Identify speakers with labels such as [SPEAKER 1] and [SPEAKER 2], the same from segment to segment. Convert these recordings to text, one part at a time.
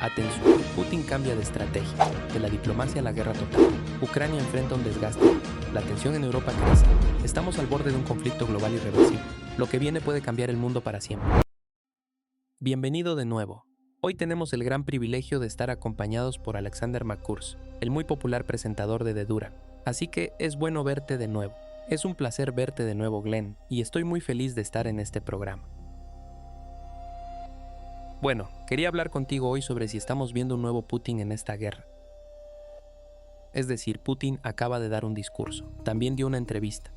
[SPEAKER 1] Atención, Putin cambia de estrategia, de la diplomacia a la guerra total. Ucrania enfrenta un desgaste, la tensión en Europa crece. Estamos al borde de un conflicto global irreversible. Lo que viene puede cambiar el mundo para siempre. Bienvenido de nuevo. Hoy tenemos el gran privilegio de estar acompañados por Alexander McCours, el muy popular presentador de The Duran. Así que es bueno verte de nuevo. Es un placer verte de nuevo, Glenn, y estoy muy feliz de estar en este programa. Bueno, quería hablar contigo hoy sobre si estamos viendo un nuevo Putin en esta guerra. Es decir, Putin acaba de dar un discurso, también dio una entrevista.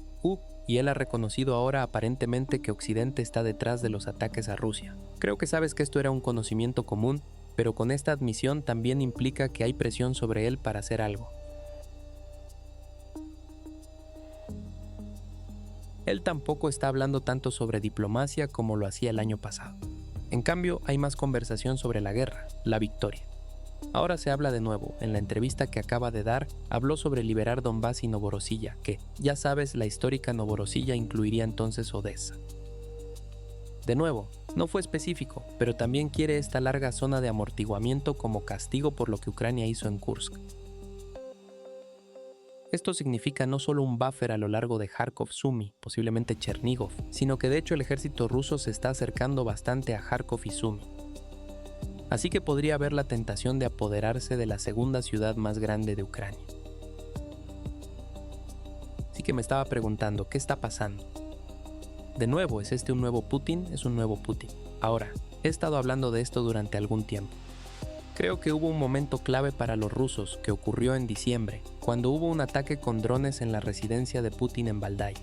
[SPEAKER 1] Y él ha reconocido ahora aparentemente que Occidente está detrás de los ataques a Rusia. Creo que sabes que esto era un conocimiento común, pero con esta admisión también implica que hay presión sobre él para hacer algo. Él tampoco está hablando tanto sobre diplomacia como lo hacía el año pasado. En cambio, hay más conversación sobre la guerra, la victoria. Ahora se habla de nuevo. En la entrevista que acaba de dar, habló sobre liberar Donbass y Novorossiya, que, ya sabes, la histórica Novorossiya incluiría entonces Odessa. De nuevo, no fue específico, pero también quiere esta larga zona de amortiguamiento como castigo por lo que Ucrania hizo en Kursk. Esto significa no solo un buffer a lo largo de Kharkov, Sumy, posiblemente Chernigov, sino que de hecho el ejército ruso se está acercando bastante a Kharkov y Sumy. Así que podría haber la tentación de apoderarse de la segunda ciudad más grande de Ucrania. Así que me estaba preguntando, ¿qué está pasando? De nuevo, ¿es este un nuevo Putin? Es un nuevo Putin. Ahora, he estado hablando de esto durante algún tiempo. Creo que hubo un momento clave para los rusos que ocurrió en diciembre, cuando hubo un ataque con drones en la residencia de Putin en Valdai.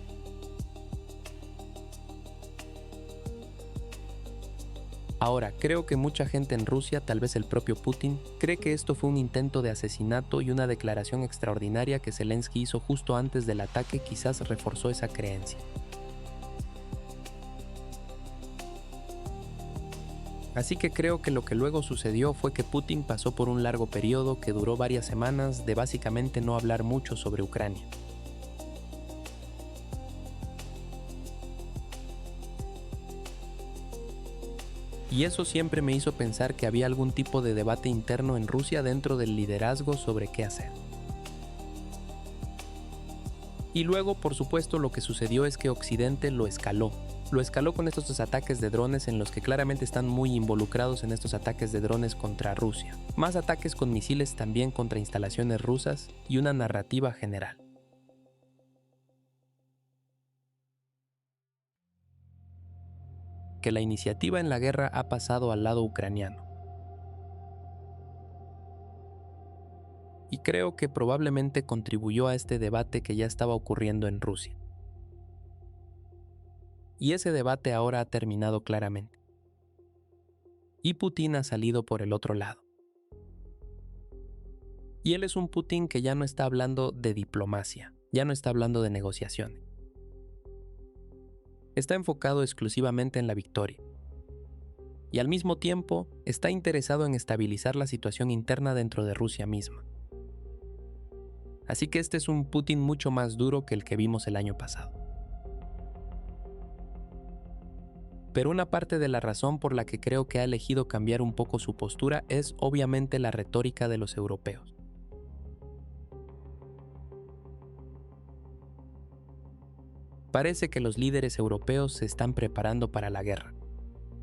[SPEAKER 1] Ahora, creo que mucha gente en Rusia, tal vez el propio Putin, cree que esto fue un intento de asesinato y una declaración extraordinaria que Zelensky hizo justo antes del ataque quizás reforzó esa creencia. Así que creo que lo que luego sucedió fue que Putin pasó por un largo periodo que duró varias semanas de básicamente no hablar mucho sobre Ucrania. Y eso siempre me hizo pensar que había algún tipo de debate interno en Rusia dentro del liderazgo sobre qué hacer. Y luego, por supuesto, lo que sucedió es que Occidente lo escaló. Lo escaló con estos ataques de drones en los que claramente están muy involucrados en estos ataques de drones contra Rusia. Más ataques con misiles también contra instalaciones rusas y una narrativa general. Que la iniciativa en la guerra ha pasado al lado ucraniano. Y creo que probablemente contribuyó a este debate que ya estaba ocurriendo en Rusia. Y ese debate ahora ha terminado claramente. Y Putin ha salido por el otro lado. Y él es un Putin que ya no está hablando de diplomacia, ya no está hablando de negociaciones. Está enfocado exclusivamente en la victoria. Y al mismo tiempo está interesado en estabilizar la situación interna dentro de Rusia misma. Así que este es un Putin mucho más duro que el que vimos el año pasado. Pero una parte de la razón por la que creo que ha elegido cambiar un poco su postura es obviamente la retórica de los europeos. Parece que los líderes europeos se están preparando para la guerra.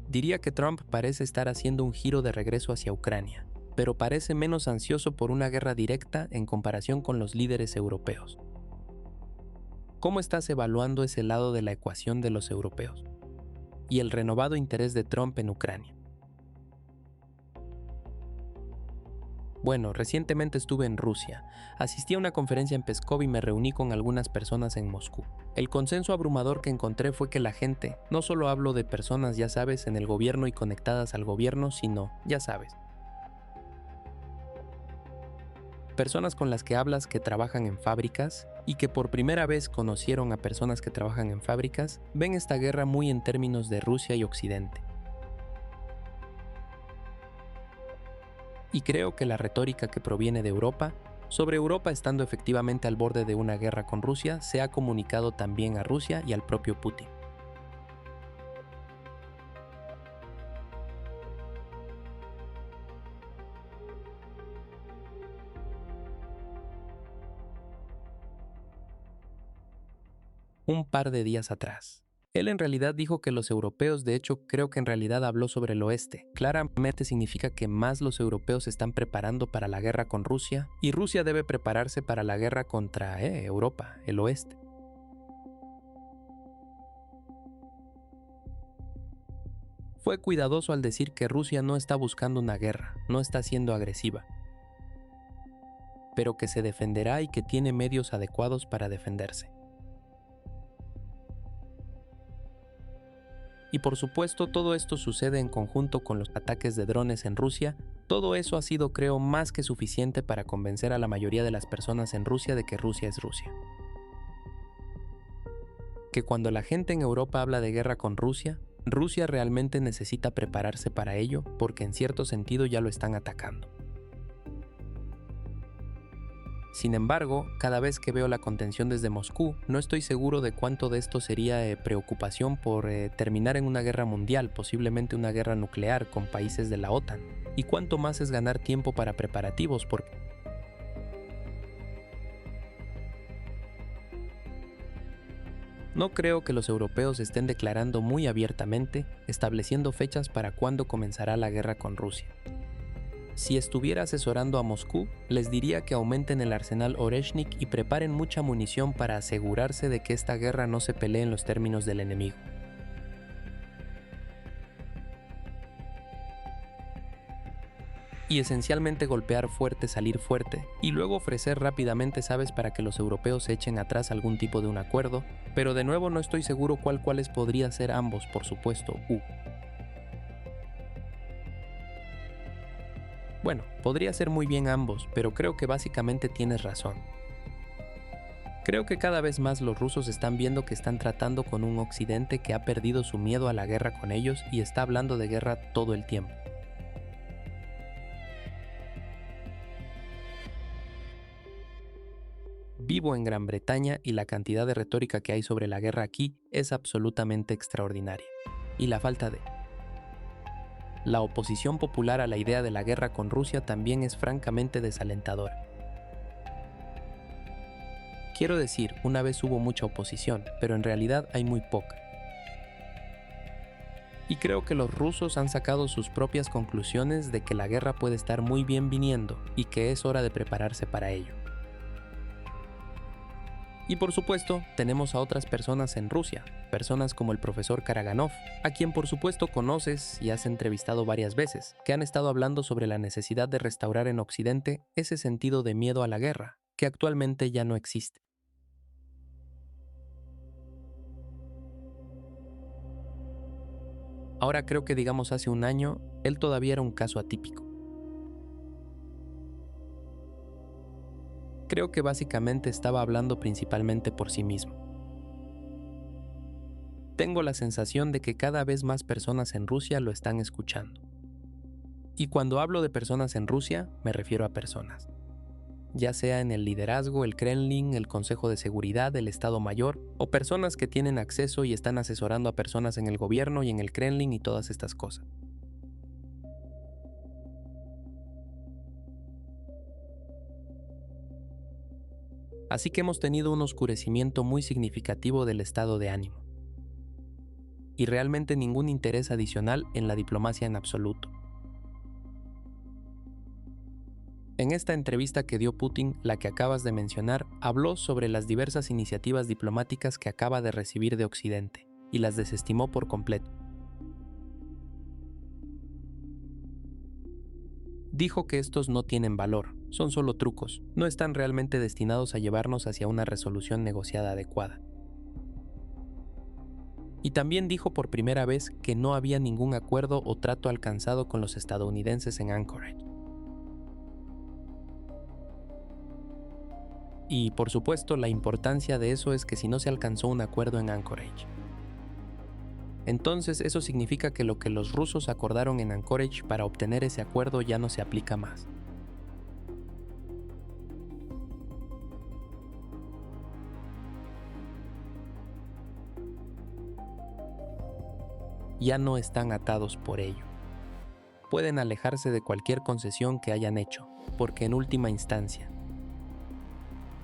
[SPEAKER 1] Diría que Trump parece estar haciendo un giro de regreso hacia Ucrania, pero parece menos ansioso por una guerra directa en comparación con los líderes europeos. ¿Cómo estás evaluando ese lado de la ecuación de los europeos? Y el renovado interés de Trump en Ucrania. Bueno, recientemente estuve en Rusia, asistí a una conferencia en Pskov y me reuní con algunas personas en Moscú. El consenso abrumador que encontré fue que la gente, no solo hablo de personas, ya sabes, en el gobierno y conectadas al gobierno, sino, ya sabes, personas con las que hablas que trabajan en fábricas y que por primera vez conocieron a personas que trabajan en fábricas, ven esta guerra muy en términos de Rusia y Occidente. Y creo que la retórica que proviene de Europa, sobre Europa estando efectivamente al borde de una guerra con Rusia, se ha comunicado también a Rusia y al propio Putin. un par de días atrás. Él en realidad dijo que los europeos, de hecho creo que en realidad habló sobre el oeste. Claramente significa que más los europeos se están preparando para la guerra con Rusia y Rusia debe prepararse para la guerra contra Europa, el oeste. Fue cuidadoso al decir que Rusia no está buscando una guerra, no está siendo agresiva, pero que se defenderá y que tiene medios adecuados para defenderse. Y por supuesto, todo esto sucede en conjunto con los ataques de drones en Rusia. Todo eso ha sido, creo, más que suficiente para convencer a la mayoría de las personas en Rusia de que Rusia es Rusia. Que cuando la gente en Europa habla de guerra con Rusia, Rusia realmente necesita prepararse para ello porque en cierto sentido ya lo están atacando. Sin embargo, cada vez que veo la contención desde Moscú, no estoy seguro de cuánto de esto sería preocupación por terminar en una guerra mundial, posiblemente una guerra nuclear con países de la OTAN, y cuánto más es ganar tiempo para preparativos, porque no creo que los europeos estén declarando muy abiertamente, estableciendo fechas para cuándo comenzará la guerra con Rusia. Si estuviera asesorando a Moscú, les diría que aumenten el arsenal Oreshnik y preparen mucha munición para asegurarse de que esta guerra no se pelee en los términos del enemigo. Y esencialmente golpear fuerte, salir fuerte, y luego ofrecer rápidamente, ¿sabes?, para que los europeos echen atrás algún tipo de un acuerdo, pero de nuevo no estoy seguro cuáles podría ser ambos, por supuesto. Bueno, podría ser muy bien ambos, pero creo que básicamente tienes razón. Creo que cada vez más los rusos están viendo que están tratando con un occidente que ha perdido su miedo a la guerra con ellos y está hablando de guerra todo el tiempo. Vivo en Gran Bretaña y la cantidad de retórica que hay sobre la guerra aquí es absolutamente extraordinaria. Y la falta de la oposición popular a la idea de la guerra con Rusia también es francamente desalentadora. Quiero decir, una vez hubo mucha oposición, pero en realidad hay muy poca. Y creo que los rusos han sacado sus propias conclusiones de que la guerra puede estar muy bien viniendo y que es hora de prepararse para ello. Y por supuesto, tenemos a otras personas en Rusia, personas como el profesor Karaganov, a quien por supuesto conoces y has entrevistado varias veces, que han estado hablando sobre la necesidad de restaurar en Occidente ese sentido de miedo a la guerra, que actualmente ya no existe. Ahora creo que digamos hace un año, él todavía era un caso atípico. Creo que básicamente estaba hablando principalmente por sí mismo. Tengo la sensación de que cada vez más personas en Rusia lo están escuchando. Y cuando hablo de personas en Rusia, me refiero a personas. Ya sea en el liderazgo, el Kremlin, el Consejo de Seguridad, el Estado Mayor, o personas que tienen acceso y están asesorando a personas en el gobierno y en el Kremlin y todas estas cosas. Así que hemos tenido un oscurecimiento muy significativo del estado de ánimo. Y realmente ningún interés adicional en la diplomacia en absoluto. En esta entrevista que dio Putin, la que acabas de mencionar, habló sobre las diversas iniciativas diplomáticas que acaba de recibir de Occidente, y las desestimó por completo. Dijo que estos no tienen valor, son solo trucos, no están realmente destinados a llevarnos hacia una resolución negociada adecuada. Y también dijo por primera vez que no había ningún acuerdo o trato alcanzado con los estadounidenses en Anchorage. Y por supuesto la importancia de eso es que si no se alcanzó un acuerdo en Anchorage, entonces eso significa que lo que los rusos acordaron en Anchorage para obtener ese acuerdo ya no se aplica más. Ya no están atados por ello. Pueden alejarse de cualquier concesión que hayan hecho, porque en última instancia,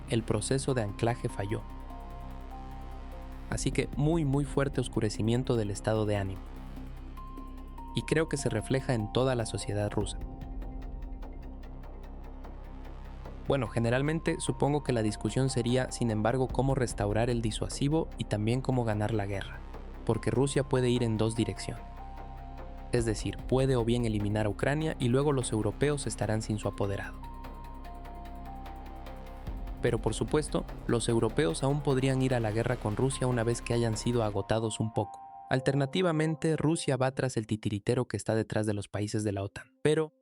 [SPEAKER 1] el proceso de anclaje falló. así que muy fuerte oscurecimiento del estado de ánimo. Y creo que se refleja en toda la sociedad rusa. Bueno, generalmente supongo que la discusión sería, sin embargo, cómo restaurar el disuasivo y también cómo ganar la guerra, porque Rusia puede ir en dos direcciones. Es decir, puede o bien eliminar a Ucrania y luego los europeos estarán sin su apoderado. Pero por supuesto, los europeos aún podrían ir a la guerra con Rusia una vez que hayan sido agotados un poco. Alternativamente, Rusia va tras el titiritero que está detrás de los países de la OTAN. Pero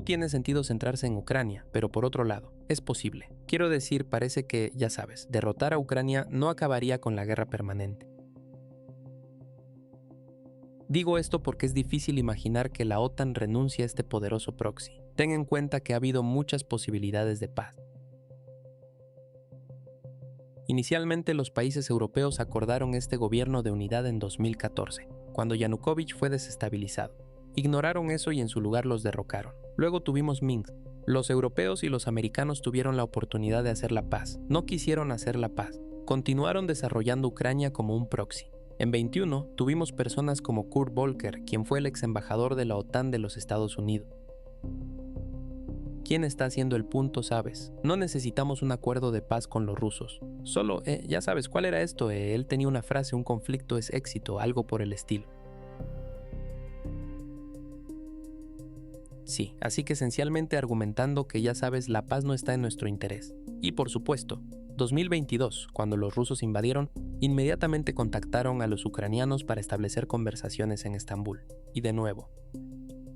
[SPEAKER 1] tiene sentido centrarse en Ucrania, pero por otro lado, es posible. Quiero decir, parece que, ya sabes, derrotar a Ucrania no acabaría con la guerra permanente. Digo esto porque es difícil imaginar que la OTAN renuncie a este poderoso proxy. Ten en cuenta que ha habido muchas posibilidades de paz. Inicialmente los países europeos acordaron este gobierno de unidad en 2014, cuando Yanukovych fue desestabilizado. Ignoraron eso y en su lugar los derrocaron. Luego tuvimos Minsk. Los europeos y los americanos tuvieron la oportunidad de hacer la paz. No quisieron hacer la paz. Continuaron desarrollando Ucrania como un proxy. En 21 tuvimos personas como Kurt Volker, quien fue el ex embajador de la OTAN de los Estados Unidos. ¿Quién está haciendo el punto, sabes? No necesitamos un acuerdo de paz con los rusos. Solo, ya sabes, ¿cuál era esto? Él tenía una frase, un conflicto es éxito, algo por el estilo. Sí, así que esencialmente argumentando que ya sabes, la paz no está en nuestro interés. Y por supuesto, 2022, cuando los rusos invadieron, inmediatamente contactaron a los ucranianos para establecer conversaciones en Estambul. Y de nuevo,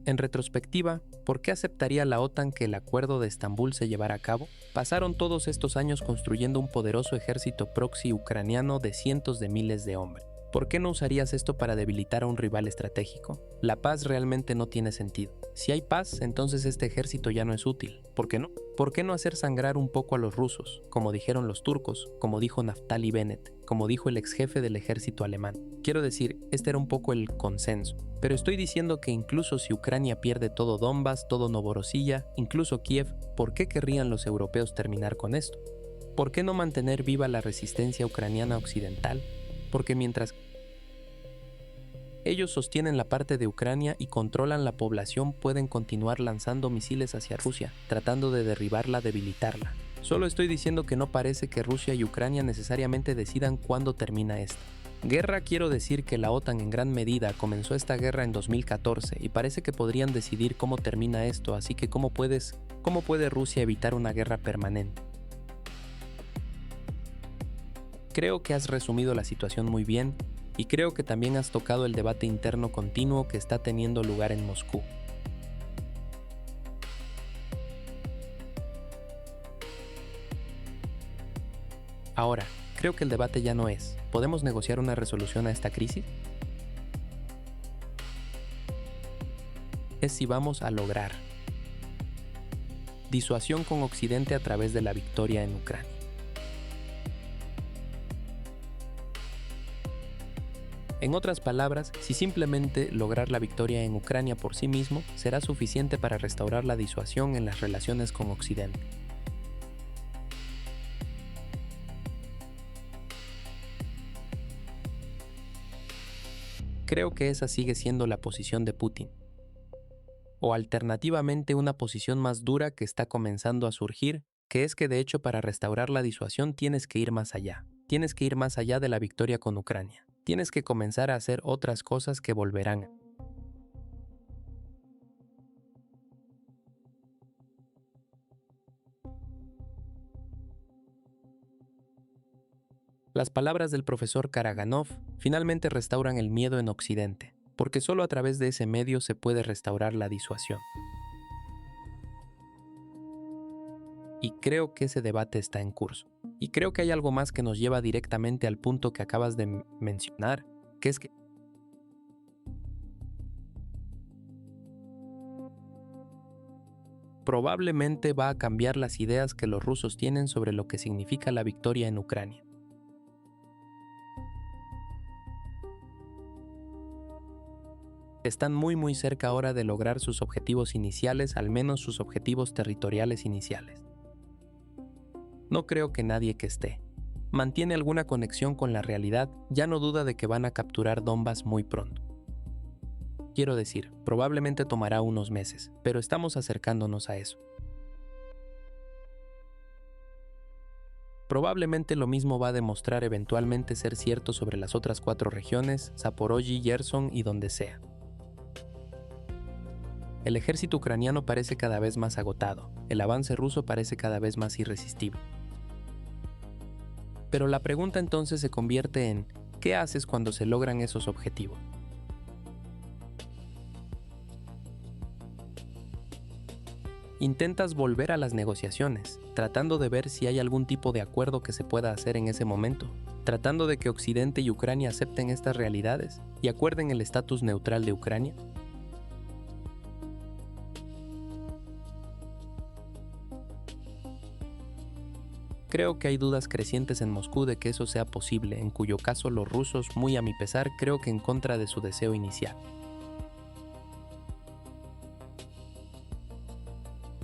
[SPEAKER 1] en retrospectiva, ¿por qué aceptaría la OTAN que el acuerdo de Estambul se llevara a cabo? Pasaron todos estos años construyendo un poderoso ejército proxy ucraniano de cientos de miles de hombres. ¿Por qué no usarías esto para debilitar a un rival estratégico? La paz realmente no tiene sentido. Si hay paz, entonces este ejército ya no es útil. ¿Por qué no? ¿Por qué no hacer sangrar un poco a los rusos, como dijeron los turcos, como dijo Naftali Bennett, como dijo el ex jefe del ejército alemán? Quiero decir, este era un poco el consenso. Pero estoy diciendo que incluso si Ucrania pierde todo Donbass, todo Novorossiya, incluso Kiev, ¿por qué querrían los europeos terminar con esto? ¿Por qué no mantener viva la resistencia ucraniana occidental? Porque mientras ellos sostienen la parte de Ucrania y controlan la población, pueden continuar lanzando misiles hacia Rusia, tratando de derribarla, debilitarla. Solo estoy diciendo que no parece que Rusia y Ucrania necesariamente decidan cuándo termina esta guerra. Quiero decir que la OTAN en gran medida comenzó esta guerra en 2014 y parece que podrían decidir cómo termina esto, así que ¿cómo puede Rusia evitar una guerra permanente? Creo que has resumido la situación muy bien y creo que también has tocado el debate interno continuo que está teniendo lugar en Moscú. Ahora, creo que el debate ya no es, ¿podemos negociar una resolución a esta crisis? Es si vamos a lograr disuasión con Occidente a través de la victoria en Ucrania. En otras palabras, si simplemente lograr la victoria en Ucrania por sí mismo será suficiente para restaurar la disuasión en las relaciones con Occidente. Creo que esa sigue siendo la posición de Putin. O alternativamente una posición más dura que está comenzando a surgir, que es que de hecho para restaurar la disuasión tienes que ir más allá. Tienes que ir más allá de la victoria con Ucrania. Tienes que comenzar a hacer otras cosas que volverán. Las palabras del profesor Karaganov finalmente restauran el miedo en Occidente, porque solo a través de ese medio se puede restaurar la disuasión. Y creo que ese debate está en curso. Y creo que hay algo más que nos lleva directamente al punto que acabas de mencionar, que es que probablemente va a cambiar las ideas que los rusos tienen sobre lo que significa la victoria en Ucrania. Están muy cerca ahora de lograr sus objetivos iniciales, al menos sus objetivos territoriales iniciales. No creo que nadie que esté mantiene alguna conexión con la realidad, ya no duda de que van a capturar Donbas muy pronto. Quiero decir, probablemente tomará unos meses, pero estamos acercándonos a eso. Probablemente lo mismo va a demostrar eventualmente ser cierto sobre las otras 4 regiones, Zaporozhye, Gerson y donde sea. El ejército ucraniano parece cada vez más agotado, el avance ruso parece cada vez más irresistible. Pero la pregunta entonces se convierte en, ¿qué haces cuando se logran esos objetivos? Intentas volver a las negociaciones, tratando de ver si hay algún tipo de acuerdo que se pueda hacer en ese momento, tratando de que Occidente y Ucrania acepten estas realidades y acuerden el estatus neutral de Ucrania. Creo que hay dudas crecientes en Moscú de que eso sea posible, en cuyo caso los rusos, muy a mi pesar, creo que en contra de su deseo inicial.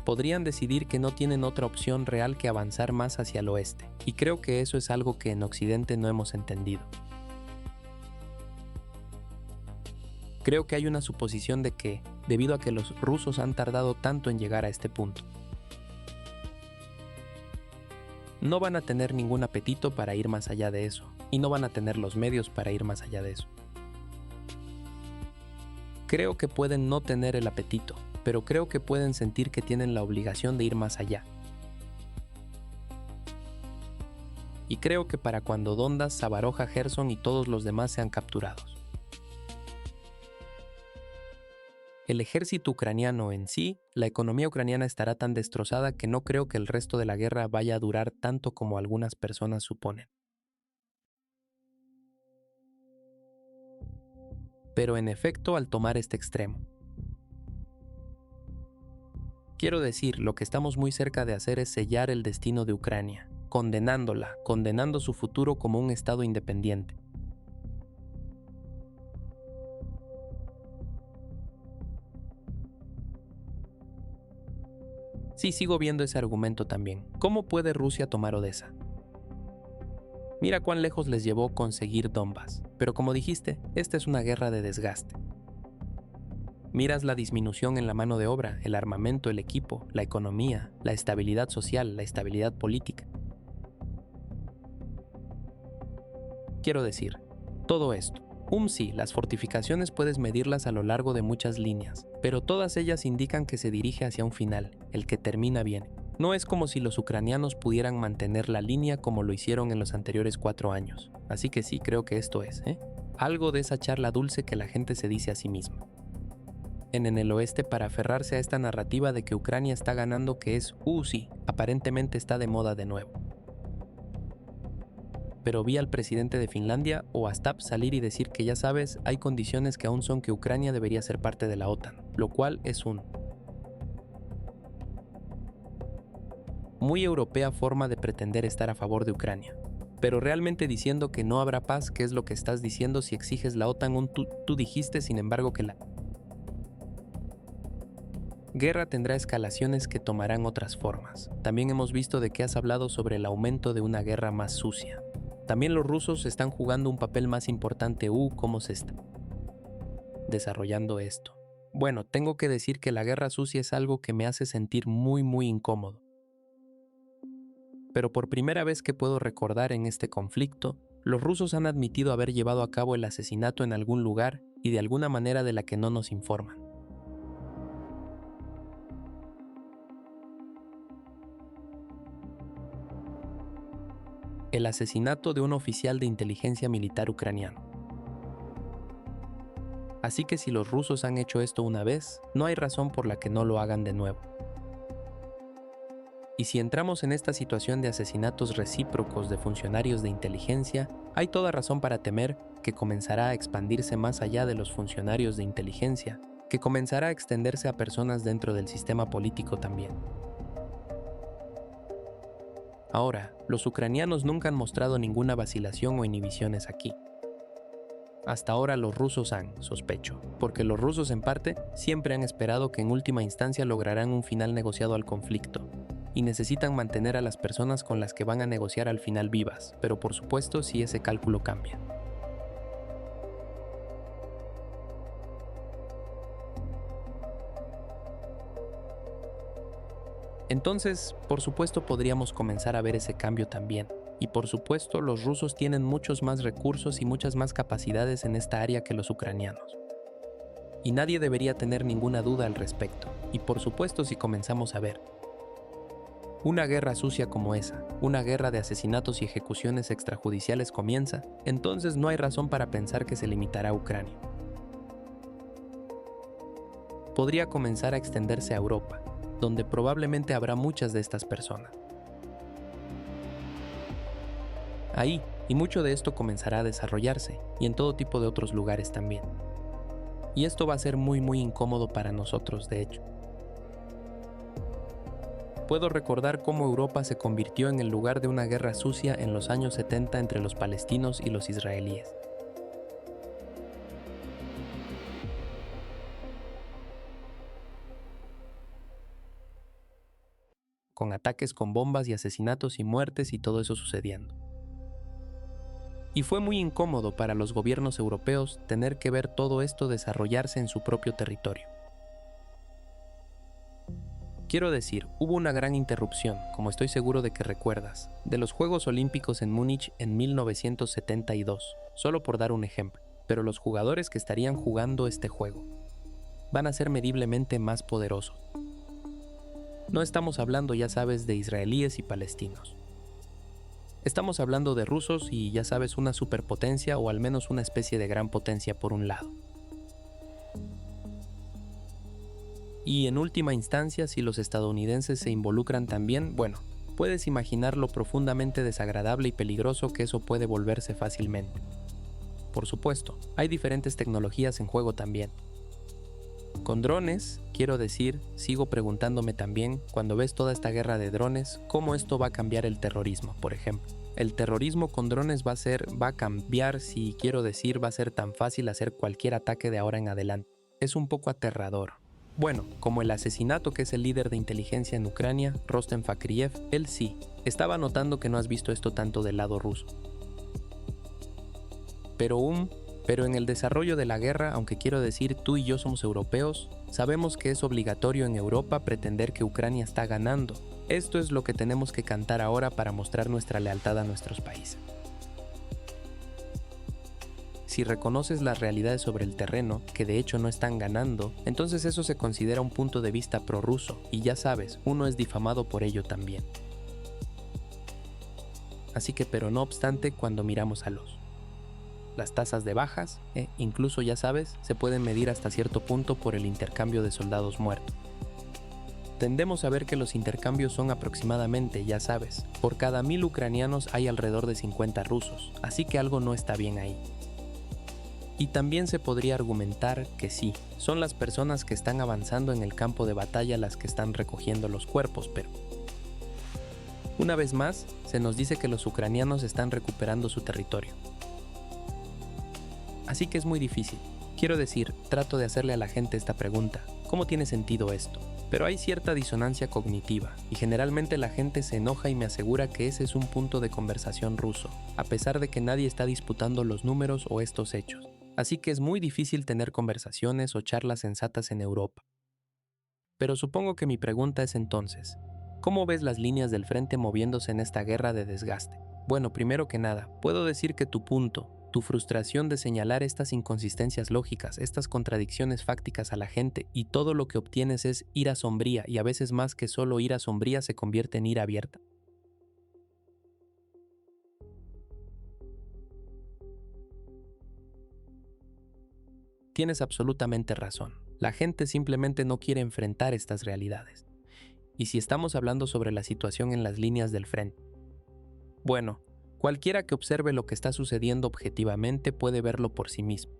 [SPEAKER 1] Podrían decidir que no tienen otra opción real que avanzar más hacia el oeste, y creo que eso es algo que en Occidente no hemos entendido. Creo que hay una suposición de que, debido a que los rusos han tardado tanto en llegar a este punto, no van a tener ningún apetito para ir más allá de eso, y no van a tener los medios para ir más allá de eso. Creo que pueden no tener el apetito, pero creo que pueden sentir que tienen la obligación de ir más allá. Y creo que para cuando Donbas, Zaporozhye, Gerson y todos los demás sean capturados. El ejército ucraniano en sí, la economía ucraniana estará tan destrozada que no creo que el resto de la guerra vaya a durar tanto como algunas personas suponen. Pero en efecto, al tomar este extremo, quiero decir, lo que estamos muy cerca de hacer es sellar el destino de Ucrania, condenándola, condenando su futuro como un estado independiente. Sí, sigo viendo ese argumento también. ¿Cómo puede Rusia tomar Odessa? Mira cuán lejos les llevó conseguir Donbas, pero como dijiste, esta es una guerra de desgaste. Miras la disminución en la mano de obra, el armamento, el equipo, la economía, la estabilidad social, la estabilidad política. Quiero decir, todo esto. Sí, las fortificaciones puedes medirlas a lo largo de muchas líneas, pero todas ellas indican que se dirige hacia un final, el que termina bien. No es como si los ucranianos pudieran mantener la línea como lo hicieron en los anteriores 4 años. Así que sí, creo que esto es, algo de esa charla dulce que la gente se dice a sí misma. En el oeste para aferrarse a esta narrativa de que Ucrania está ganando que es, sí, aparentemente está de moda de nuevo. Pero vi al presidente de Finlandia o a Stap salir y decir que ya sabes, hay condiciones que aún son que Ucrania debería ser parte de la OTAN, lo cual es muy europea forma de pretender estar a favor de Ucrania. Pero realmente diciendo que no habrá paz, ¿qué es lo que estás diciendo si exiges la OTAN? Tú dijiste, sin embargo, que la guerra tendrá escalaciones que tomarán otras formas. También hemos visto de que has hablado sobre el aumento de una guerra más sucia. También los rusos están jugando un papel más importante. ¿Cómo se está desarrollando esto? Bueno, tengo que decir que la guerra sucia es algo que me hace sentir muy incómodo. Pero por primera vez que puedo recordar en este conflicto, los rusos han admitido haber llevado a cabo el asesinato en algún lugar y de alguna manera de la que no nos informan. El asesinato de un oficial de inteligencia militar ucraniano. Así que si los rusos han hecho esto una vez, no hay razón por la que no lo hagan de nuevo. Y si entramos en esta situación de asesinatos recíprocos de funcionarios de inteligencia, hay toda razón para temer que comenzará a expandirse más allá de los funcionarios de inteligencia, que comenzará a extenderse a personas dentro del sistema político también. Ahora, los ucranianos nunca han mostrado ninguna vacilación o inhibiciones aquí. Hasta ahora los rusos sospecho, porque los rusos en parte siempre han esperado que en última instancia lograrán un final negociado al conflicto. y necesitan mantener a las personas con las que van a negociar al final vivas, pero por supuesto si ese cálculo cambia. Entonces, por supuesto podríamos comenzar a ver ese cambio también. Y por supuesto, los rusos tienen muchos más recursos y muchas más capacidades en esta área que los ucranianos. Y nadie debería tener ninguna duda al respecto. Y por supuesto, si comenzamos a ver una guerra sucia como esa, una guerra de asesinatos y ejecuciones extrajudiciales comienza, entonces no hay razón para pensar que se limitará a Ucrania. Podría comenzar a extenderse a Europa, donde probablemente habrá muchas de estas personas. Ahí, y mucho de esto comenzará a desarrollarse, y en todo tipo de otros lugares también. Y esto va a ser muy incómodo para nosotros, de hecho. Puedo recordar cómo Europa se convirtió en el lugar de una guerra sucia en los años 70 entre los palestinos y los israelíes. Con ataques con bombas y asesinatos y muertes y todo eso sucediendo. Y fue muy incómodo para los gobiernos europeos tener que ver todo esto desarrollarse en su propio territorio. Quiero decir, hubo una gran interrupción, como estoy seguro de que recuerdas, de los Juegos Olímpicos en Múnich en 1972, solo por dar un ejemplo, pero los jugadores que estarían jugando este juego van a ser mediblemente más poderosos. No estamos hablando, ya sabes, de israelíes y palestinos. Estamos hablando de rusos y, ya sabes, una superpotencia o al menos una especie de gran potencia por un lado. Y en última instancia, si los estadounidenses se involucran también, bueno, puedes imaginar lo profundamente desagradable y peligroso que eso puede volverse fácilmente. Por supuesto, hay diferentes tecnologías en juego también. Con drones, quiero decir, sigo preguntándome también, cuando ves toda esta guerra de drones, cómo esto va a cambiar el terrorismo, por ejemplo. El terrorismo con drones va a cambiar, si quiero decir, va a ser tan fácil hacer cualquier ataque de ahora en adelante. Es un poco aterrador. Bueno, como el asesinato que es el líder de inteligencia en Ucrania, Rostem Fakriev, él sí. Estaba notando que no has visto esto tanto del lado ruso. Pero en el desarrollo de la guerra, aunque quiero decir tú y yo somos europeos, sabemos que es obligatorio en Europa pretender que Ucrania está ganando. Esto es lo que tenemos que cantar ahora para mostrar nuestra lealtad a nuestros países. Si reconoces las realidades sobre el terreno, que de hecho no están ganando, entonces eso se considera un punto de vista prorruso, y ya sabes, uno es difamado por ello también. Así que, pero no obstante, cuando miramos a las tasas de bajas, incluso ya sabes, se pueden medir hasta cierto punto por el intercambio de soldados muertos. Tendemos a ver que los intercambios son aproximadamente, ya sabes, por cada 1000 ucranianos hay alrededor de 50 rusos, así que algo no está bien ahí. Y también se podría argumentar que sí, son las personas que están avanzando en el campo de batalla las que están recogiendo los cuerpos, pero una vez más, se nos dice que los ucranianos están recuperando su territorio. Así que es muy difícil. Quiero decir, trato de hacerle a la gente esta pregunta, ¿cómo tiene sentido esto? Pero hay cierta disonancia cognitiva, y generalmente la gente se enoja y me asegura que ese es un punto de conversación ruso, a pesar de que nadie está disputando los números o estos hechos. Así que es muy difícil tener conversaciones o charlas sensatas en Europa. Pero supongo que mi pregunta es entonces, ¿cómo ves las líneas del frente moviéndose en esta guerra de desgaste? Bueno, primero que nada, puedo decir que tu punto, tu frustración de señalar estas inconsistencias lógicas, estas contradicciones fácticas a la gente y todo lo que obtienes es ira sombría y a veces más que solo ira sombría se convierte en ira abierta. Tienes absolutamente razón. La gente simplemente no quiere enfrentar estas realidades. Y si estamos hablando sobre la situación en las líneas del frente, bueno, cualquiera que observe lo que está sucediendo objetivamente puede verlo por sí mismo.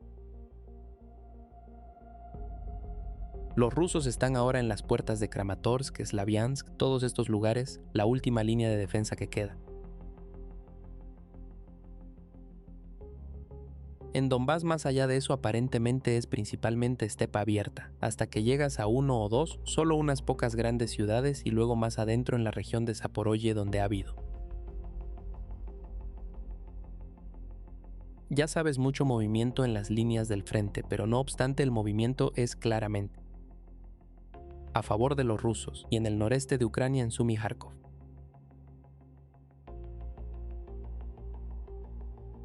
[SPEAKER 1] Los rusos están ahora en las puertas de Kramatorsk, Slaviansk, todos estos lugares, la última línea de defensa que queda. En Donbass, más allá de eso, aparentemente es principalmente estepa abierta, hasta que llegas a uno o dos, solo unas pocas grandes ciudades y luego más adentro en la región de Zaporozhye donde ha habido. Ya sabes, mucho movimiento en las líneas del frente, pero no obstante el movimiento es claramente a favor de los rusos y en el noreste de Ucrania en Sumy y Kharkov.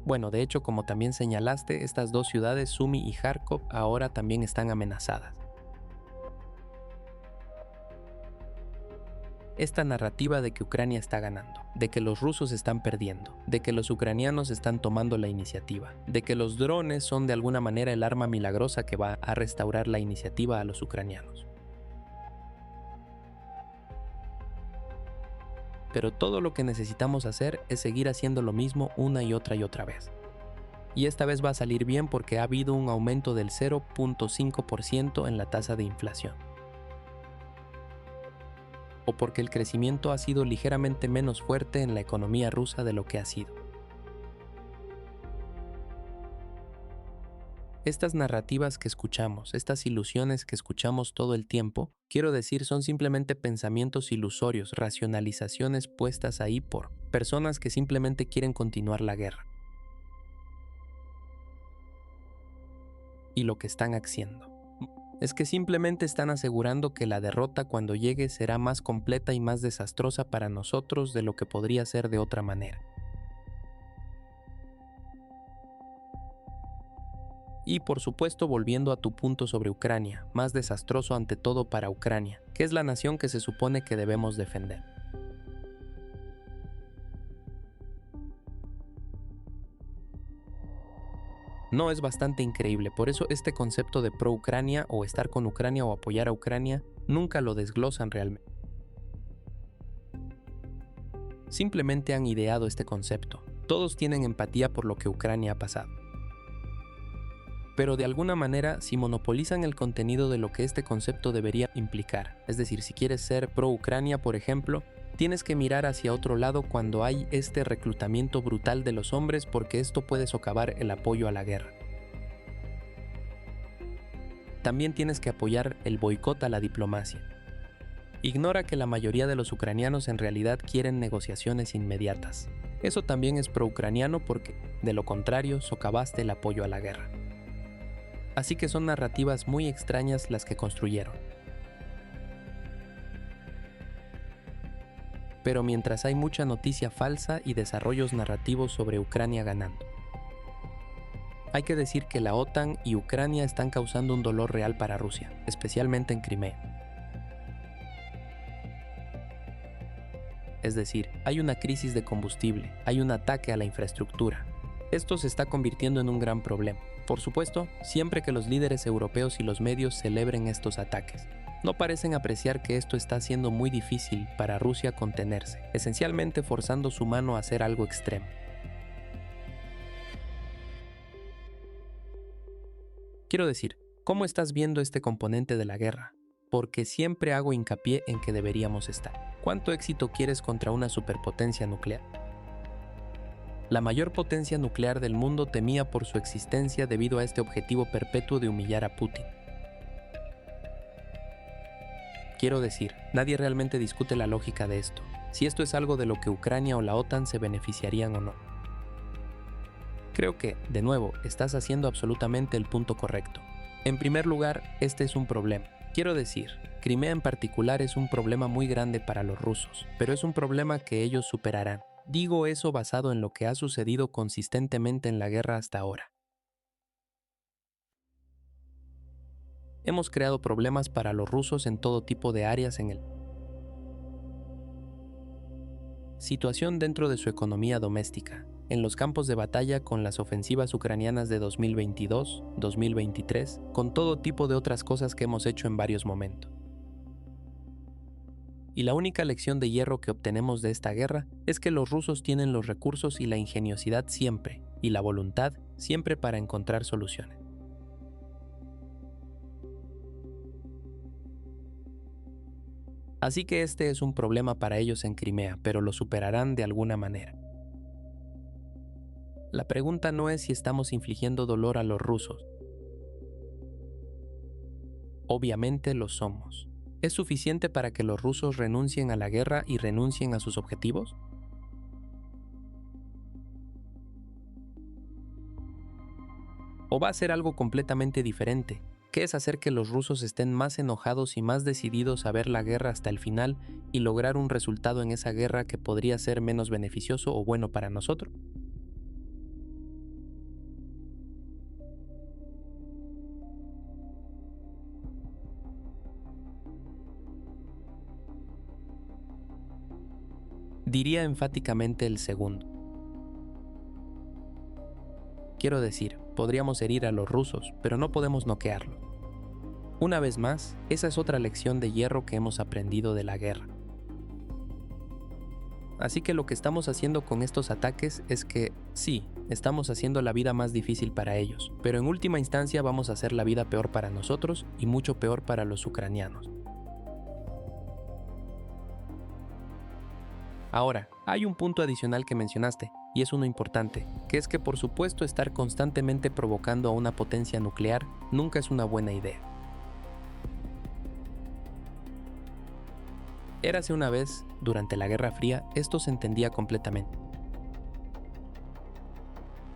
[SPEAKER 1] Bueno, de hecho, como también señalaste, estas dos ciudades, Sumy y Kharkov, ahora también están amenazadas. Esta narrativa de que Ucrania está ganando, de que los rusos están perdiendo, de que los ucranianos están tomando la iniciativa, de que los drones son de alguna manera el arma milagrosa que va a restaurar la iniciativa a los ucranianos. Pero todo lo que necesitamos hacer es seguir haciendo lo mismo una y otra vez. Y esta vez va a salir bien porque ha habido un aumento del 0.5% en la tasa de inflación. O porque el crecimiento ha sido ligeramente menos fuerte en la economía rusa de lo que ha sido. Estas narrativas que escuchamos, estas ilusiones que escuchamos todo el tiempo, quiero decir, son simplemente pensamientos ilusorios, racionalizaciones puestas ahí por personas que simplemente quieren continuar la guerra. Y lo que están haciendo es que simplemente están asegurando que la derrota cuando llegue será más completa y más desastrosa para nosotros de lo que podría ser de otra manera. Y por supuesto, volviendo a tu punto sobre Ucrania, más desastroso ante todo para Ucrania, que es la nación que se supone que debemos defender. No, es bastante increíble, por eso este concepto de pro-Ucrania o estar con Ucrania o apoyar a Ucrania nunca lo desglosan realmente. Simplemente han ideado este concepto. Todos tienen empatía por lo que Ucrania ha pasado. Pero de alguna manera, si monopolizan el contenido de lo que este concepto debería implicar, es decir, si quieres ser pro-Ucrania, por ejemplo, tienes que mirar hacia otro lado cuando hay este reclutamiento brutal de los hombres porque esto puede socavar el apoyo a la guerra. También tienes que apoyar el boicot a la diplomacia. Ignora que la mayoría de los ucranianos en realidad quieren negociaciones inmediatas. Eso también es pro-ucraniano porque, de lo contrario, socavaste el apoyo a la guerra. Así que son narrativas muy extrañas las que construyeron. Pero mientras hay mucha noticia falsa y desarrollos narrativos sobre Ucrania ganando. Hay que decir que la OTAN y Ucrania están causando un dolor real para Rusia, especialmente en Crimea. Es decir, hay una crisis de combustible, hay un ataque a la infraestructura. Esto se está convirtiendo en un gran problema. Por supuesto, siempre que los líderes europeos y los medios celebren estos ataques. No parecen apreciar que esto está siendo muy difícil para Rusia contenerse, esencialmente forzando su mano a hacer algo extremo. Quiero decir, ¿cómo estás viendo este componente de la guerra? Porque siempre hago hincapié en que deberíamos estar. ¿Cuánto éxito quieres contra una superpotencia nuclear? La mayor potencia nuclear del mundo temía por su existencia debido a este objetivo perpetuo de humillar a Putin. Quiero decir, nadie realmente discute la lógica de esto, si esto es algo de lo que Ucrania o la OTAN se beneficiarían o no. Creo que, de nuevo, estás haciendo absolutamente el punto correcto. En primer lugar, este es un problema. Quiero decir, Crimea en particular es un problema muy grande para los rusos, pero es un problema que ellos superarán. Digo eso basado en lo que ha sucedido consistentemente en la guerra hasta ahora. Hemos creado problemas para los rusos en todo tipo de áreas en el situación dentro de su economía doméstica, en los campos de batalla con las ofensivas ucranianas de 2022, 2023, con todo tipo de otras cosas que hemos hecho en varios momentos. Y la única lección de hierro que obtenemos de esta guerra es que los rusos tienen los recursos y la ingeniosidad siempre, y la voluntad siempre para encontrar soluciones. Así que este es un problema para ellos en Crimea, pero lo superarán de alguna manera. La pregunta no es si estamos infligiendo dolor a los rusos. Obviamente lo somos. ¿Es suficiente para que los rusos renuncien a la guerra y renuncien a sus objetivos? ¿O va a ser algo completamente diferente? ¿Qué es hacer que los rusos estén más enojados y más decididos a ver la guerra hasta el final y lograr un resultado en esa guerra que podría ser menos beneficioso o bueno para nosotros? Diría enfáticamente el segundo. Quiero decir, podríamos herir a los rusos, pero no podemos noquearlos. Una vez más, esa es otra lección de hierro que hemos aprendido de la guerra. Así que lo que estamos haciendo con estos ataques es que, sí, estamos haciendo la vida más difícil para ellos, pero en última instancia vamos a hacer la vida peor para nosotros y mucho peor para los ucranianos. Ahora, hay un punto adicional que mencionaste, y es uno importante, que es que por supuesto estar constantemente provocando a una potencia nuclear nunca es una buena idea. Érase una vez, durante la Guerra Fría, esto se entendía completamente.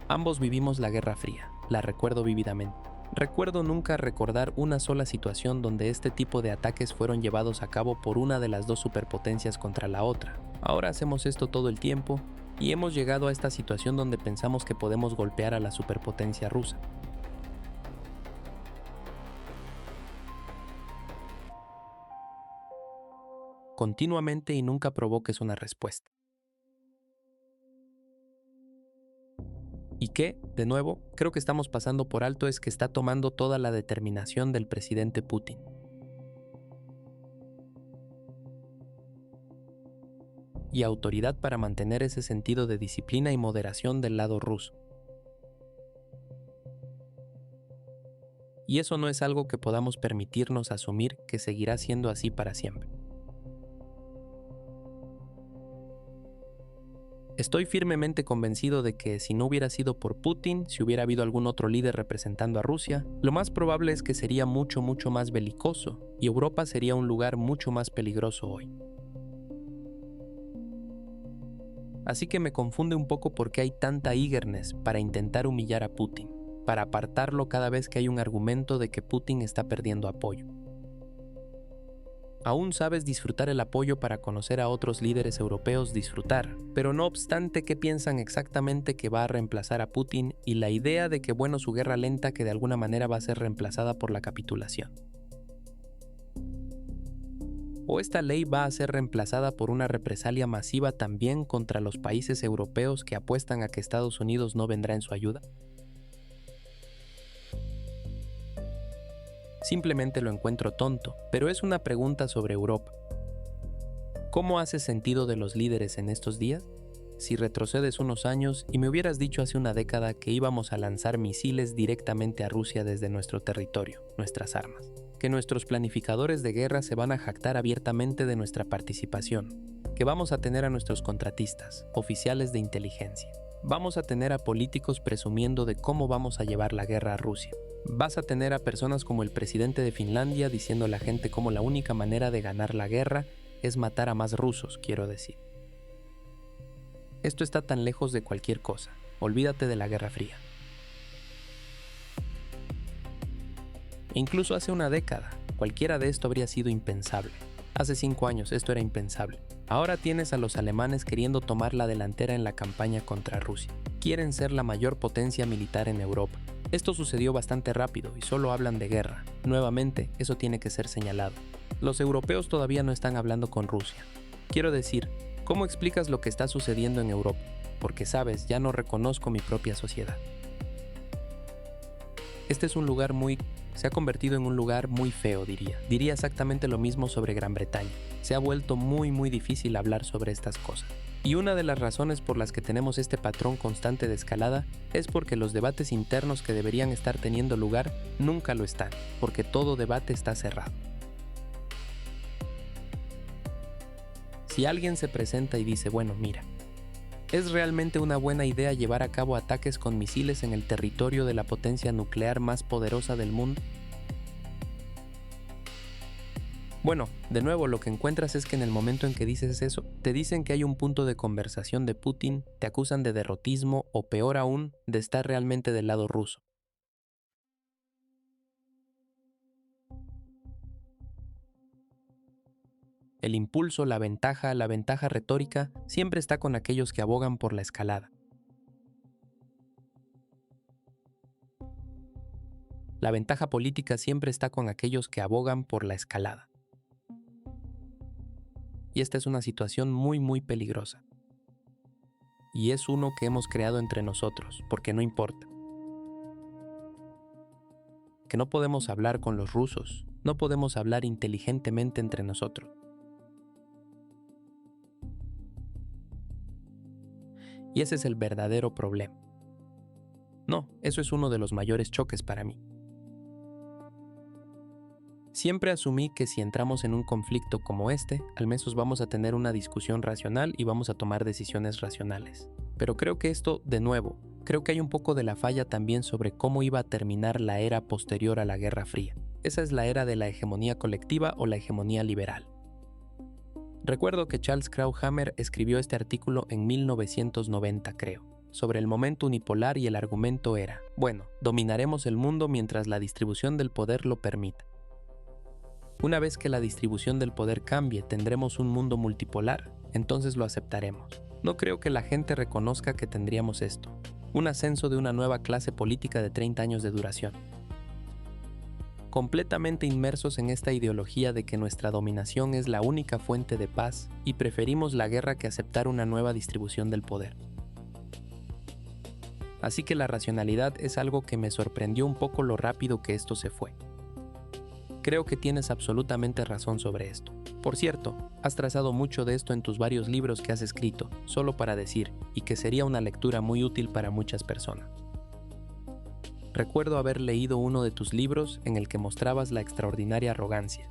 [SPEAKER 1] Ambos vivimos la Guerra Fría, la recuerdo vívidamente. Recuerdo nunca recordar una sola situación donde este tipo de ataques fueron llevados a cabo por una de las dos superpotencias contra la otra. Ahora hacemos esto todo el tiempo y hemos llegado a esta situación donde pensamos que podemos golpear a la superpotencia rusa. Continuamente y nunca provoques una respuesta. Y que, de nuevo, creo que estamos pasando por alto es que está tomando toda la determinación del presidente Putin. Y autoridad para mantener ese sentido de disciplina y moderación del lado ruso. Y eso no es algo que podamos permitirnos asumir que seguirá siendo así para siempre. Estoy firmemente convencido de que si no hubiera sido por Putin, si hubiera habido algún otro líder representando a Rusia, lo más probable es que sería mucho más belicoso y Europa sería un lugar mucho más peligroso hoy. Así que me confunde un poco por qué hay tanta eagerness para intentar humillar a Putin, para apartarlo cada vez que hay un argumento de que Putin está perdiendo apoyo. Aún sabes disfrutar el apoyo para conocer a otros líderes europeos disfrutar, pero no obstante qué piensan exactamente que va a reemplazar a Putin y la idea de que bueno su guerra lenta que de alguna manera va a ser reemplazada por la capitulación. O esta ley va a ser reemplazada por una represalia masiva también contra los países europeos que apuestan a que Estados Unidos no vendrá en su ayuda. Simplemente lo encuentro tonto, pero es una pregunta sobre Europa. ¿Cómo hace sentido de los líderes en estos días? Si retrocedes unos años y me hubieras dicho hace una década que íbamos a lanzar misiles directamente a Rusia desde nuestro territorio, nuestras armas, que nuestros planificadores de guerra se van a jactar abiertamente de nuestra participación, que vamos a tener a nuestros contratistas, oficiales de inteligencia, vamos a tener a políticos presumiendo de cómo vamos a llevar la guerra a Rusia. Vas a tener a personas como el presidente de Finlandia diciendo a la gente cómo la única manera de ganar la guerra es matar a más rusos, quiero decir. Esto está tan lejos de cualquier cosa. Olvídate de la Guerra Fría. E incluso hace una década, cualquiera de esto habría sido impensable. Hace 5 años esto era impensable. Ahora tienes a los alemanes queriendo tomar la delantera en la campaña contra Rusia. Quieren ser la mayor potencia militar en Europa. Esto sucedió bastante rápido y solo hablan de guerra. Nuevamente, eso tiene que ser señalado. Los europeos todavía no están hablando con Rusia. Quiero decir, ¿cómo explicas lo que está sucediendo en Europa? Porque sabes, ya no reconozco mi propia sociedad. Este es un lugar se ha convertido en un lugar muy feo, diría. Diría exactamente lo mismo sobre Gran Bretaña. Se ha vuelto muy difícil hablar sobre estas cosas. Y una de las razones por las que tenemos este patrón constante de escalada es porque los debates internos que deberían estar teniendo lugar nunca lo están, porque todo debate está cerrado. Si alguien se presenta y dice, bueno, mira, ¿Es realmente una buena idea llevar a cabo ataques con misiles en el territorio de la potencia nuclear más poderosa del mundo? Bueno, de nuevo lo que encuentras es que en el momento en que dices eso, te dicen que hay un punto de conversación de Putin, te acusan de derrotismo o peor aún, de estar realmente del lado ruso. El impulso, la ventaja retórica, siempre está con aquellos que abogan por la escalada. La ventaja política siempre está con aquellos que abogan por la escalada. Y esta es una situación muy peligrosa. Y es uno que hemos creado entre nosotros, porque no importa. Que no podemos hablar con los rusos, no podemos hablar inteligentemente entre nosotros. Y ese es el verdadero problema. No, eso es uno de los mayores choques para mí. Siempre asumí que si entramos en un conflicto como este, al menos vamos a tener una discusión racional y vamos a tomar decisiones racionales. Pero creo que esto, de nuevo, creo que hay un poco de la falla también sobre cómo iba a terminar la era posterior a la Guerra Fría. Esa es la era de la hegemonía colectiva o la hegemonía liberal. Recuerdo que Charles Krauthammer escribió este artículo en 1990, creo, sobre el momento unipolar y el argumento era, bueno, dominaremos el mundo mientras la distribución del poder lo permita. Una vez que la distribución del poder cambie, tendremos un mundo multipolar, entonces lo aceptaremos. No creo que la gente reconozca que tendríamos esto, un ascenso de una nueva clase política de 30 años de duración. Completamente inmersos en esta ideología de que nuestra dominación es la única fuente de paz y preferimos la guerra que aceptar una nueva distribución del poder. Así que la racionalidad es algo que me sorprendió un poco lo rápido que esto se fue. Creo que tienes absolutamente razón sobre esto. Por cierto, has trazado mucho de esto en tus varios libros que has escrito, solo para decir, y que sería una lectura muy útil para muchas personas. Recuerdo haber leído uno de tus libros en el que mostrabas la extraordinaria arrogancia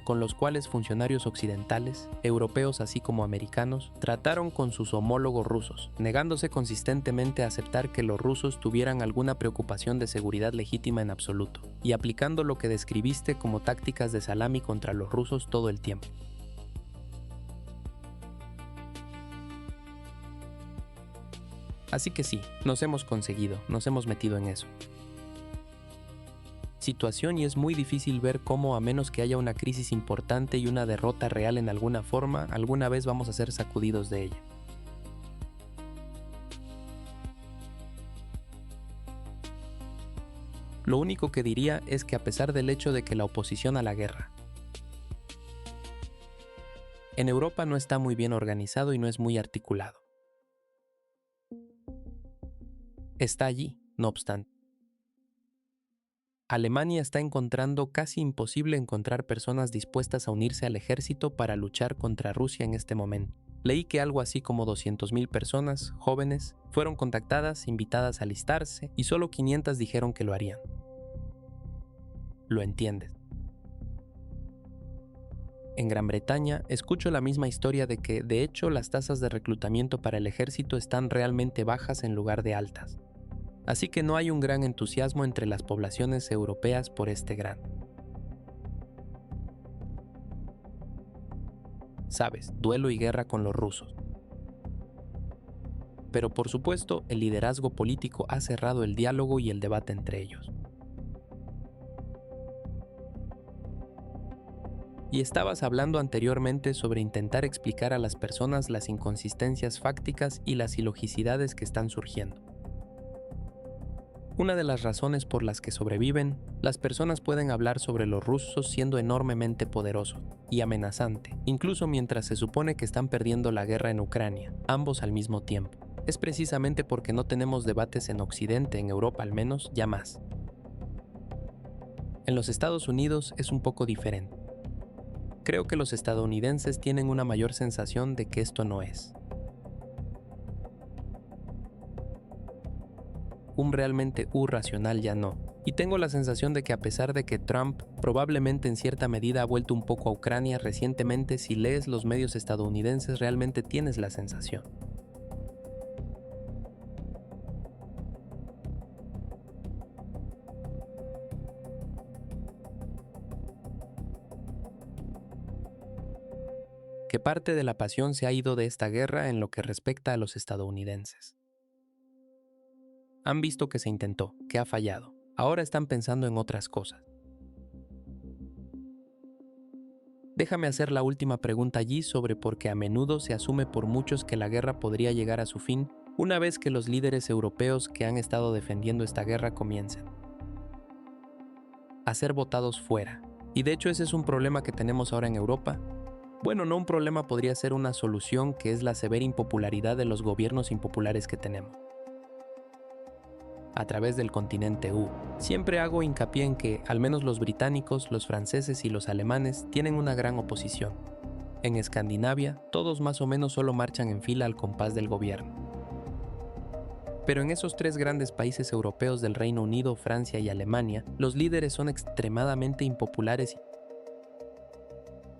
[SPEAKER 1] con los cuales funcionarios occidentales, europeos así como americanos, trataron con sus homólogos rusos, negándose consistentemente a aceptar que los rusos tuvieran alguna preocupación de seguridad legítima en absoluto, y aplicando lo que describiste como tácticas de salami contra los rusos todo el tiempo. Así que sí, nos hemos metido en eso. Situación y es muy difícil ver cómo, a menos que haya una crisis importante y una derrota real en alguna forma, alguna vez vamos a ser sacudidos de ella. Lo único que diría es que a pesar del hecho de que la oposición a la guerra en Europa no está muy bien organizado y no es muy articulado, está allí, no obstante. Alemania está encontrando casi imposible encontrar personas dispuestas a unirse al ejército para luchar contra Rusia en este momento. Leí que algo así como 200,000 personas, jóvenes, fueron contactadas, invitadas a alistarse, y solo 500 dijeron que lo harían. ¿Lo entiendes? En Gran Bretaña, escucho la misma historia de que, de hecho, las tasas de reclutamiento para el ejército están realmente bajas en lugar de altas. Así que no hay un gran entusiasmo entre las poblaciones europeas por este gran. Sabes, duelo y guerra con los rusos. Pero por supuesto, el liderazgo político ha cerrado el diálogo y el debate entre ellos. Y estabas hablando anteriormente sobre intentar explicar a las personas las inconsistencias fácticas y las ilogicidades que están surgiendo. Una de las razones por las que sobreviven, las personas pueden hablar sobre los rusos siendo enormemente poderosos y amenazante, incluso mientras se supone que están perdiendo la guerra en Ucrania, ambos al mismo tiempo. Es precisamente porque no tenemos debates en Occidente, en Europa al menos, ya más. En los Estados Unidos es un poco diferente. Creo que los estadounidenses tienen una mayor sensación de que esto no es un realmente racional, ya no. Y tengo la sensación de que a pesar de que Trump probablemente en cierta medida ha vuelto un poco a Ucrania recientemente, si lees los medios estadounidenses realmente tienes la sensación. Que parte de la pasión se ha ido de esta guerra en lo que respecta a los estadounidenses. Han visto que se intentó, que ha fallado. Ahora están pensando en otras cosas. Déjame hacer la última pregunta allí sobre por qué a menudo se asume por muchos que la guerra podría llegar a su fin una vez que los líderes europeos que han estado defendiendo esta guerra comiencen a ser votados fuera. Y de hecho ese es un problema que tenemos ahora en Europa. Bueno, no un problema, podría ser una solución, que es la severa impopularidad de los gobiernos impopulares que tenemos a través del continente EU. Siempre hago hincapié en que al menos los británicos, los franceses y los alemanes tienen una gran oposición. En Escandinavia, todos más o menos solo marchan en fila al compás del gobierno. Pero en esos tres grandes países europeos del Reino Unido, Francia y Alemania, los líderes son extremadamente impopulares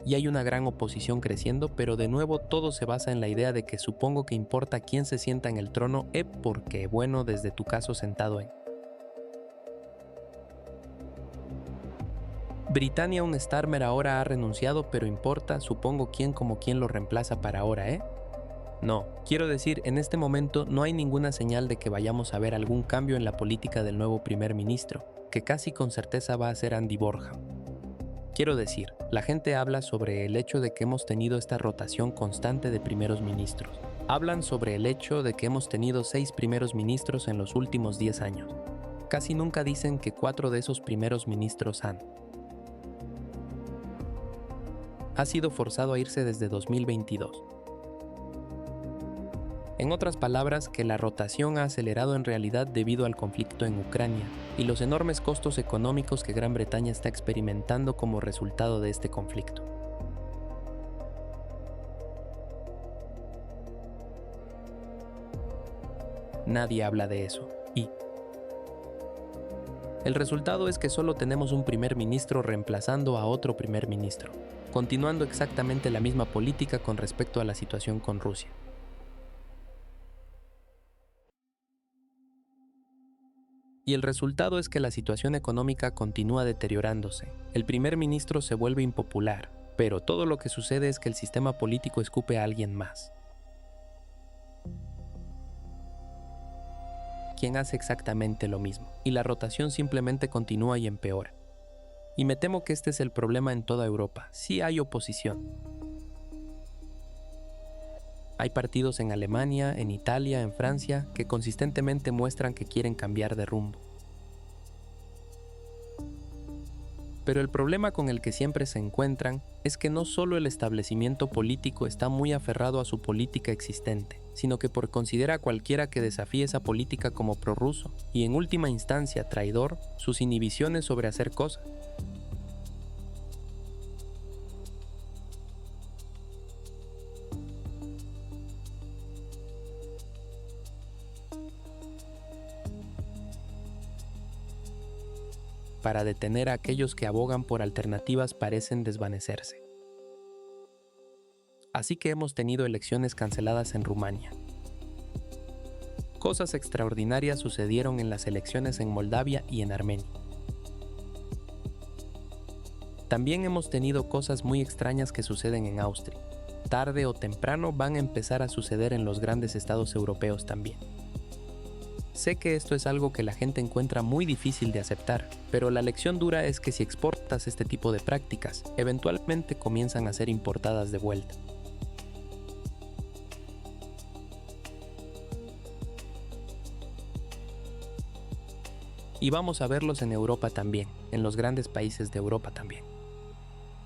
[SPEAKER 1] y hay una gran oposición creciendo, pero de nuevo todo se basa en la idea de que supongo que importa quién se sienta en el trono, porque bueno, desde tu caso sentado en Britannia, un Starmer ahora ha renunciado, pero importa, supongo, quién lo reemplaza para ahora, No, quiero decir, en este momento no hay ninguna señal de que vayamos a ver algún cambio en la política del nuevo primer ministro, que casi con certeza va a ser Andy Borja. Quiero decir, la gente habla sobre el hecho de que hemos tenido esta rotación constante de primeros ministros. Hablan sobre el hecho de que hemos tenido 6 primeros ministros en los últimos 10 años. Casi nunca dicen que 4 de esos primeros ministros ha sido forzado a irse desde 2022. En otras palabras, que la rotación ha acelerado en realidad debido al conflicto en Ucrania y los enormes costos económicos que Gran Bretaña está experimentando como resultado de este conflicto. Nadie habla de eso, y el resultado es que solo tenemos un primer ministro reemplazando a otro primer ministro, continuando exactamente la misma política con respecto a la situación con Rusia. Y el resultado es que la situación económica continúa deteriorándose. El primer ministro se vuelve impopular, pero todo lo que sucede es que el sistema político escupe a alguien más, quien hace exactamente lo mismo, y la rotación simplemente continúa y empeora. Y me temo que este es el problema en toda Europa. Sí hay oposición. Hay partidos en Alemania, en Italia, en Francia, que consistentemente muestran que quieren cambiar de rumbo. Pero el problema con el que siempre se encuentran es que no solo el establecimiento político está muy aferrado a su política existente, sino que considera a cualquiera que desafíe esa política como prorruso y en última instancia traidor sus inhibiciones sobre hacer cosas. Para detener a aquellos que abogan por alternativas parecen desvanecerse. Así que hemos tenido elecciones canceladas en Rumania. Cosas extraordinarias sucedieron en las elecciones en Moldavia y en Armenia. También hemos tenido cosas muy extrañas que suceden en Austria. Tarde o temprano van a empezar a suceder en los grandes estados europeos también. Sé que esto es algo que la gente encuentra muy difícil de aceptar, pero la lección dura es que si exportas este tipo de prácticas, eventualmente comienzan a ser importadas de vuelta. Y vamos a verlos en Europa también, en los grandes países de Europa también.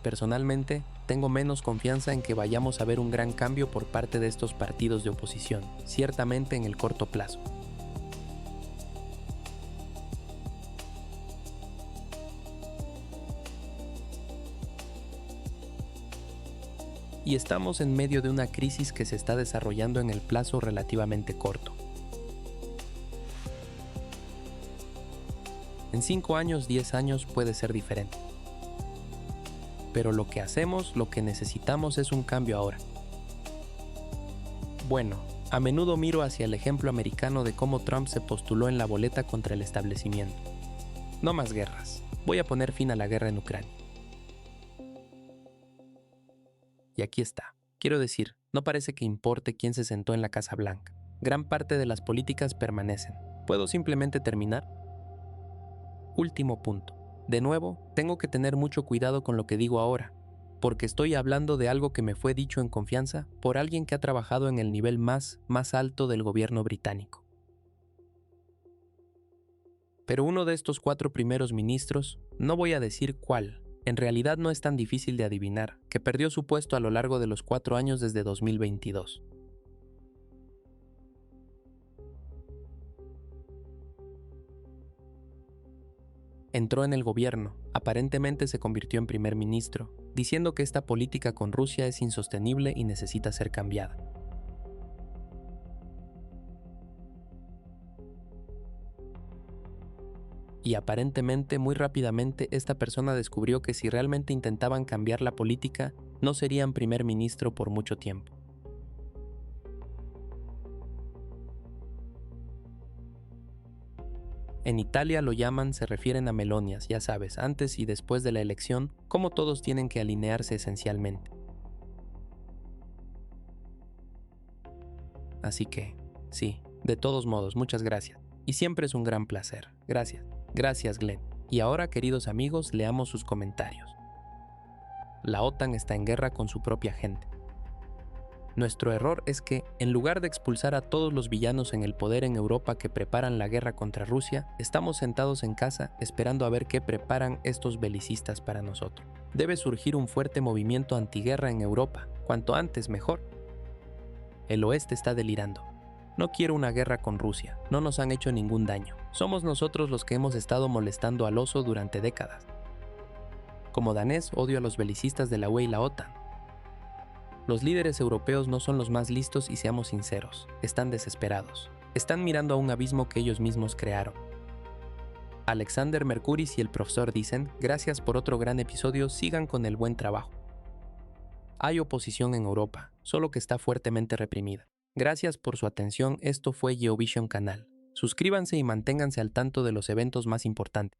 [SPEAKER 1] Personalmente, tengo menos confianza en que vayamos a ver un gran cambio por parte de estos partidos de oposición, ciertamente en el corto plazo. Y estamos en medio de una crisis que se está desarrollando en el plazo relativamente corto. En 5 años, 10 años puede ser diferente. Pero lo que hacemos, lo que necesitamos es un cambio ahora. Bueno, a menudo miro hacia el ejemplo americano de cómo Trump se postuló en la boleta contra el establecimiento. No más guerras. Voy a poner fin a la guerra en Ucrania. Y aquí está. Quiero decir, no parece que importe quién se sentó en la Casa Blanca. Gran parte de las políticas permanecen. ¿Puedo simplemente terminar? Último punto. De nuevo, tengo que tener mucho cuidado con lo que digo ahora, porque estoy hablando de algo que me fue dicho en confianza por alguien que ha trabajado en el nivel más alto del gobierno británico. Pero uno de estos 4 primeros ministros, no voy a decir cuál, en realidad no es tan difícil de adivinar, que perdió su puesto a lo largo de los 4 años desde 2022. Entró en el gobierno, aparentemente se convirtió en primer ministro, diciendo que esta política con Rusia es insostenible y necesita ser cambiada. Y aparentemente muy rápidamente esta persona descubrió que si realmente intentaban cambiar la política, no serían primer ministro por mucho tiempo. En Italia lo llaman, se refieren a Melonias, ya sabes, antes y después de la elección, cómo todos tienen que alinearse esencialmente. Así que, sí, de todos modos, muchas gracias. Y siempre es un gran placer. Gracias. Gracias, Glenn. Y ahora, queridos amigos, leamos sus comentarios. La OTAN está en guerra con su propia gente. Nuestro error es que, en lugar de expulsar a todos los villanos en el poder en Europa que preparan la guerra contra Rusia, estamos sentados en casa esperando a ver qué preparan estos belicistas para nosotros. Debe surgir un fuerte movimiento antiguerra en Europa, cuanto antes mejor. El oeste está delirando. No quiero una guerra con Rusia, no nos han hecho ningún daño. Somos nosotros los que hemos estado molestando al oso durante décadas. Como danés, odio a los belicistas de la UE y la OTAN. Los líderes europeos no son los más listos y seamos sinceros, están desesperados. Están mirando a un abismo que ellos mismos crearon. Alexander Mercuris y el profesor dicen, gracias por otro gran episodio, sigan con el buen trabajo. Hay oposición en Europa, solo que está fuertemente reprimida. Gracias por su atención, esto fue GeoVision Canal. Suscríbanse y manténganse al tanto de los eventos más importantes.